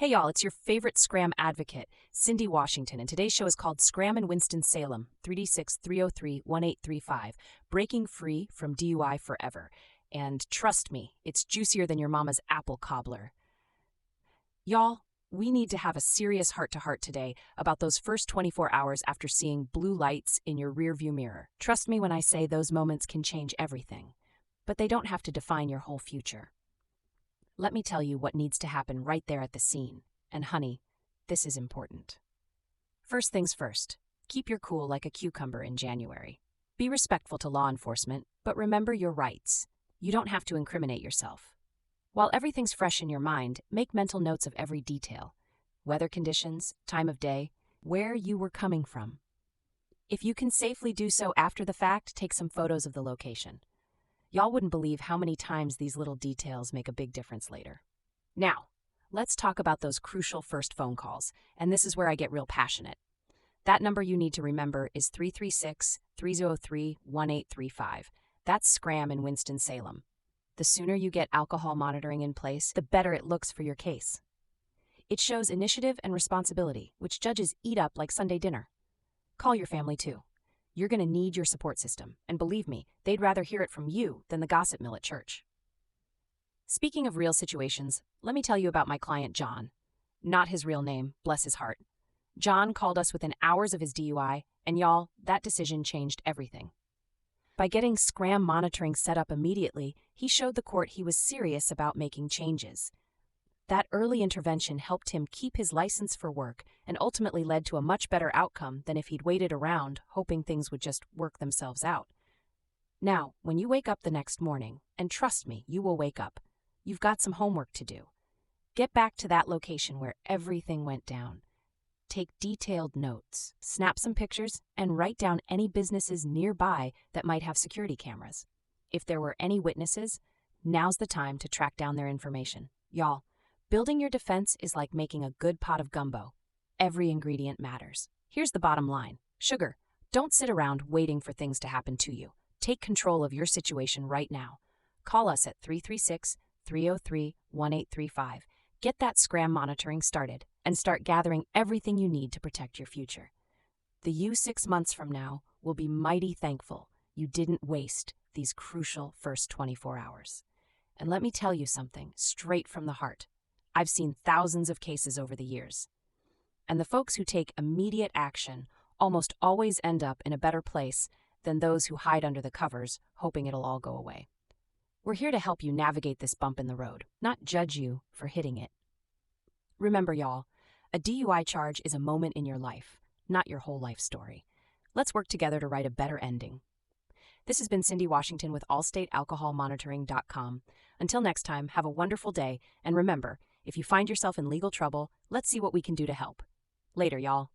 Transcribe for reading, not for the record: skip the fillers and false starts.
Hey y'all, it's your favorite SCRAM advocate, Cyndi Washington, and today's show is called SCRAM in Winston Salem, 3D6-303-1835, Breaking Free from DUI Forever. And trust me, it's juicier than your mama's apple cobbler. Y'all, we need to have a serious heart-to-heart today about those first 24 hours after seeing blue lights in your rearview mirror. Trust me when I say those moments can change everything, but they don't have to define your whole future. Let me tell you what needs to happen right there at the scene. And honey, this is important. First things first, keep your cool like a cucumber in January. Be respectful to law enforcement, but remember your rights. You don't have to incriminate yourself. While everything's fresh in your mind, make mental notes of every detail. Weather conditions, time of day, where you were coming from. If you can safely do so after the fact, take some photos of the location. Y'all wouldn't believe how many times these little details make a big difference later. Now, let's talk about those crucial first phone calls, and this is where I get real passionate. That number you need to remember is 336-303-1835. That's SCRAM in Winston-Salem. The sooner you get alcohol monitoring in place, the better it looks for your case. It shows initiative and responsibility, which judges eat up like Sunday dinner. Call your family too. You're going to need your support system, and believe me, they'd rather hear it from you than the gossip mill at church. Speaking of real situations, let me tell you about my client John. Not his real name, bless his heart. John called us within hours of his DUI, and y'all, that decision changed everything. By getting SCRAM monitoring set up immediately, he showed the court he was serious about making changes. That early intervention helped him keep his license for work and ultimately led to a much better outcome than if he'd waited around, hoping things would just work themselves out. Now, when you wake up the next morning, and trust me, you will wake up, you've got some homework to do. Get back to that location where everything went down. Take detailed notes, snap some pictures, and write down any businesses nearby that might have security cameras. If there were any witnesses, now's the time to track down their information. Y'all, building your defense is like making a good pot of gumbo. Every ingredient matters. Here's the bottom line. Sugar, don't sit around waiting for things to happen to you. Take control of your situation right now. Call us at 336-303-1835. Get that SCRAM monitoring started and start gathering everything you need to protect your future. The you 6 months from now will be mighty thankful you didn't waste these crucial first 24 hours. And let me tell you something straight from the heart. I've seen thousands of cases over the years. And the folks who take immediate action almost always end up in a better place than those who hide under the covers, hoping it'll all go away. We're here to help you navigate this bump in the road, not judge you for hitting it. Remember, y'all, a DUI charge is a moment in your life, not your whole life story. Let's work together to write a better ending. This has been Cyndi Washington with AllstateAlcoholMonitoring.com. Until next time, have a wonderful day, and remember, if you find yourself in legal trouble, let's see what we can do to help. Later, y'all.